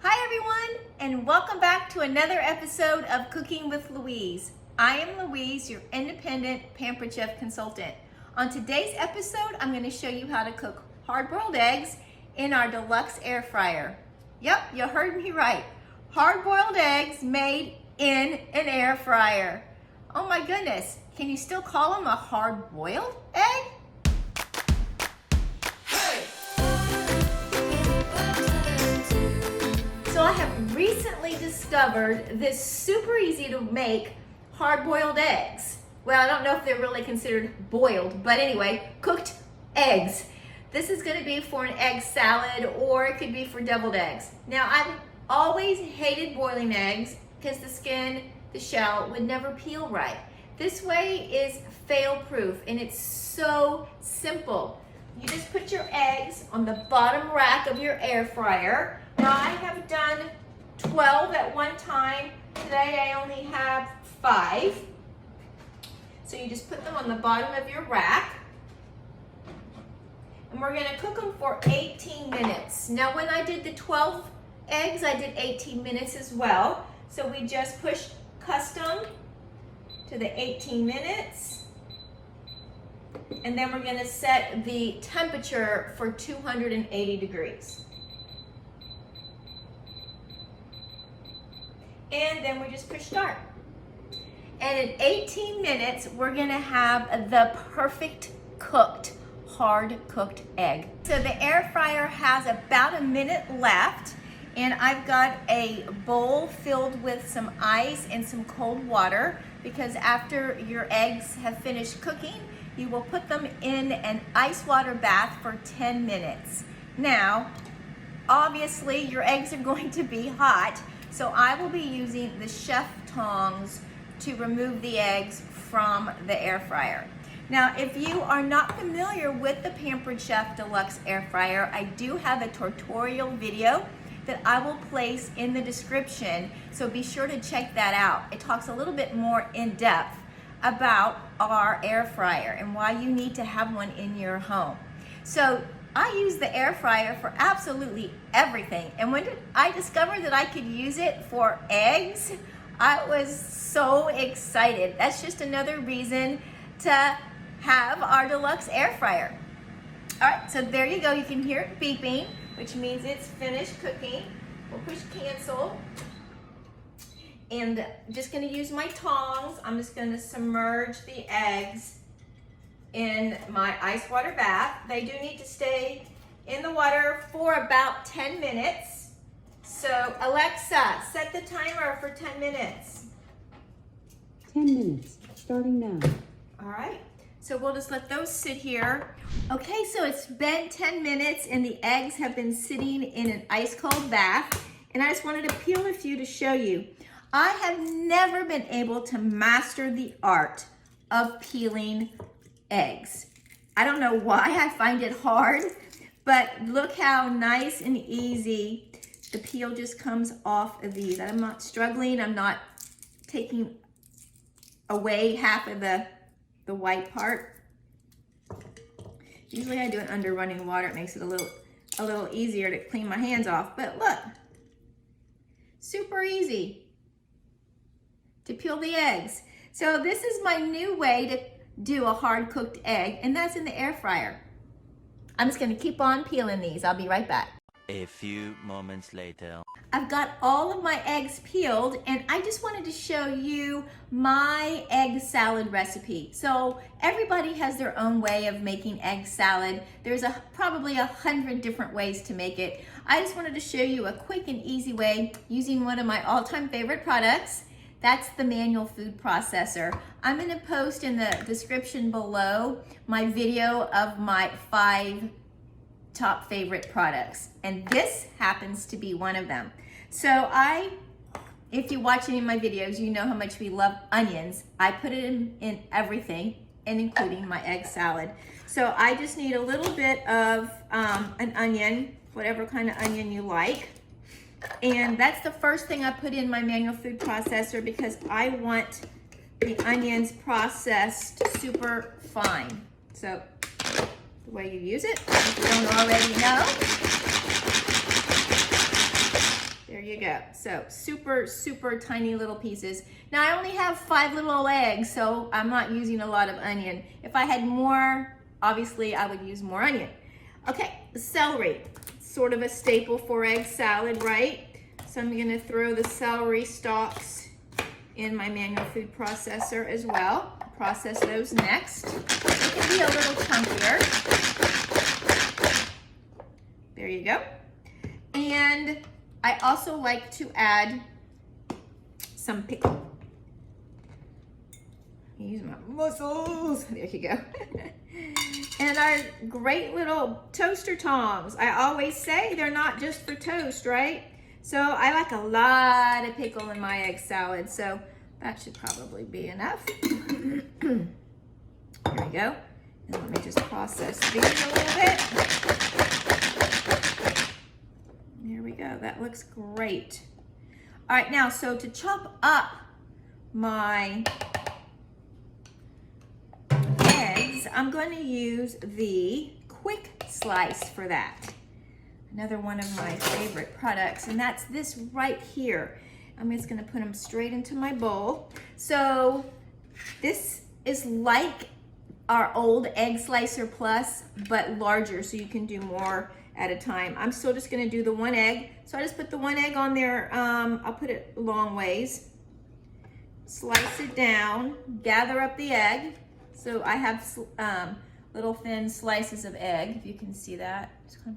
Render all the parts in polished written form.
Hi everyone, and welcome back to another episode of Cooking with Louise. I am Louise, your Independent Pampered Chef Consultant. On today's episode, I'm going to show you how to cook hard-boiled eggs in our Deluxe Air Fryer. Yep, you heard me right. Hard-boiled eggs made in an air fryer. Oh my goodness, can you still call them a hard-boiled egg? So I have recently discovered this super easy to make hard-boiled eggs. Well, I don't know if they're really considered boiled, but anyway, cooked eggs. This is going to be for an egg salad, or it could be for deviled eggs. Now, I've always hated boiling eggs because the skin, the shell, would never peel right. This way is fail-proof, and it's so simple. You just put your eggs on the bottom rack of your air fryer. Now, I have done 12 at one time. Today I only have 5. So you just put them on the bottom of your rack. And we're gonna cook them for 18 minutes. Now, when I did the 12 eggs, I did 18 minutes as well. So we just push custom to the 18 minutes. And then we're gonna set the temperature for 280 degrees. And then we just push start. And in 18 minutes, we're gonna have the perfect cooked, hard cooked egg. So the air fryer has about a minute left, and I've got a bowl filled with some ice and some cold water, because after your eggs have finished cooking, you will put them in an ice water bath for 10 minutes. Now, obviously your eggs are going to be hot, so I will be using the chef tongs to remove the eggs from the air fryer. Now, if you are not familiar with the Pampered Chef Deluxe Air Fryer, I do have a tutorial video that I will place in the description, so be sure to check that out. It talks a little bit more in depth about our air fryer and why you need to have one in your home. So I use the air fryer for absolutely everything. And when I discovered that I could use it for eggs, I was so excited. That's just another reason to have our Deluxe Air Fryer. All right, so there you go. You can hear it beeping, which means it's finished cooking. We'll push cancel. And I'm just gonna use my tongs. I'm just gonna submerge the eggs in my ice water bath. They do need to stay in the water for about 10 minutes. So Alexa, set the timer for 10 minutes. 10 minutes, starting now. All right, so we'll just let those sit here. Okay, so it's been 10 minutes and the eggs have been sitting in an ice cold bath, and I just wanted to peel a few to show you. I have never been able to master the art of peeling eggs. I don't know why I find it hard, but look how nice and easy the peel just comes off of these. I'm not struggling. I'm not taking away half of the white part. Usually I do it under running water. It makes it a little easier to clean my hands off, but look, super easy to peel the eggs. So this is my new way to do a hard cooked egg, and that's in the air fryer. I'm just gonna keep on peeling these. I'll be right back. A few moments later. I've got all of my eggs peeled, and I just wanted to show you my egg salad recipe. So everybody has their own way of making egg salad. There's probably 100 different ways to make it. I just wanted to show you a quick and easy way using one of my all-time favorite products. That's the manual food processor. I'm gonna post in the description below my video of my 5 top favorite products, and this happens to be one of them. So if you watch any of my videos, you know how much we love onions. I put it in everything, and including my egg salad. So I just need a little bit of an onion, whatever kind of onion you like. And that's the first thing I put in my manual food processor, because I want the onions processed super fine. So the way you use it, if you don't already know, There you go. So super, super tiny little pieces. Now I only have 5 little eggs, so I'm not using a lot of onion. If I had more, obviously I would use more onion. Okay, celery, sort of a staple for egg salad, right? So I'm gonna throw the celery stalks in my manual food processor as well. Process those next. It can be a little chunkier. There you go. And I also like to add some pickle. Use my muscles. There you go. And our great little toaster tongs. I always say they're not just for toast, right? So I like a lot of pickle in my egg salad. So that should probably be enough. There we go. And let me just process these a little bit. There we go. That looks great. All right, now, so to chop up my eggs, I'm going to use the quick slice for that. Another one of my favorite products, and that's this right here. I'm just going to put them straight into my bowl. So this is like our old Egg Slicer Plus, but larger, so you can do more at a time. I'm still just going to do the 1 egg. So I just put the 1 egg on there. I'll put it long ways. Slice it down, gather up the egg. So I have little thin slices of egg, if you can see that. You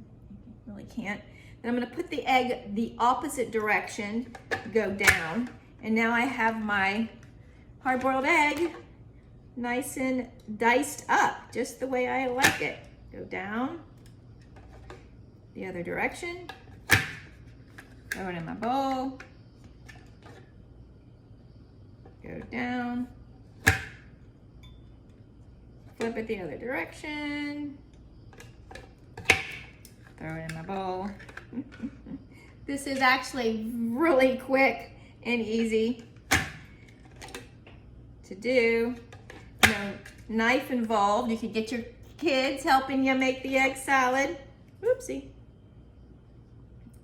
really can't. Then I'm going to put the egg the opposite direction, go down. And now I have my hard-boiled egg nice and diced up, just the way I like it. Go down, the other direction, throw it in my bowl, go down, flip it the other direction, throw it in my bowl. This is actually really quick and easy to do. No knife involved. You could get your kids helping you make the egg salad. Oopsie.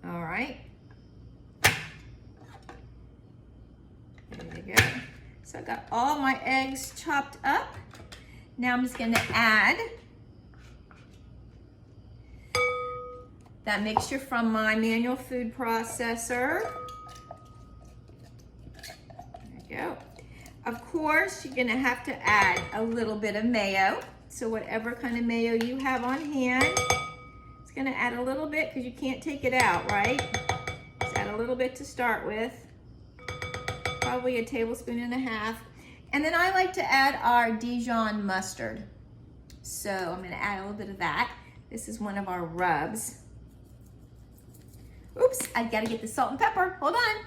All right. There you go. So I got all my eggs chopped up. Now I'm just going to add that mixture from my manual food processor. There you go. Of course, you're gonna have to add a little bit of mayo. So whatever kind of mayo you have on hand, it's gonna add a little bit because you can't take it out, right? Just add a little bit to start with. Probably 1.5 tablespoons. And then I like to add our Dijon mustard. So I'm gonna add a little bit of that. This is one of our rubs. Oops, I gotta get the salt and pepper, hold on.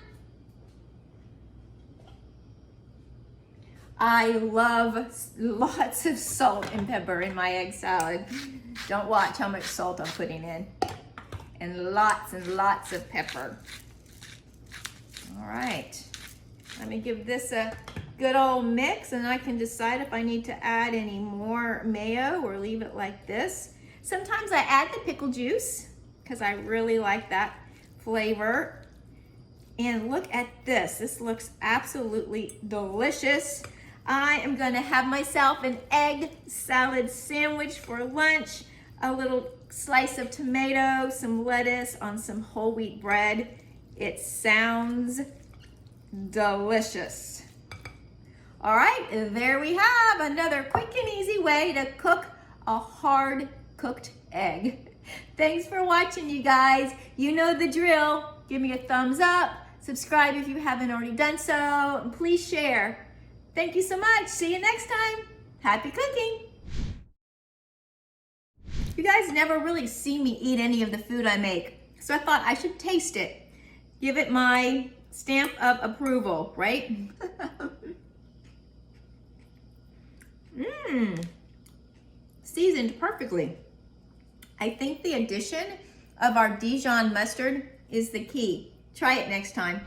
I love lots of salt and pepper in my egg salad. Don't watch how much salt I'm putting in. And lots of pepper. All right, let me give this a good old mix and I can decide if I need to add any more mayo or leave it like this. Sometimes I add the pickle juice because I really like that flavor. And look at this. This looks absolutely delicious. I am gonna have myself an egg salad sandwich for lunch, a little slice of tomato, some lettuce on some whole wheat bread. It sounds delicious. All right, there we have another quick and easy way to cook a hard cooked egg. Thanks for watching, you guys. You know the drill. Give me a thumbs up, subscribe if you haven't already done so, and please share. Thank you so much. See you next time. Happy cooking. You guys never really see me eat any of the food I make, so I thought I should taste it. Give it my stamp of approval, right? Seasoned perfectly. I think the addition of our Dijon mustard is the key. Try it next time.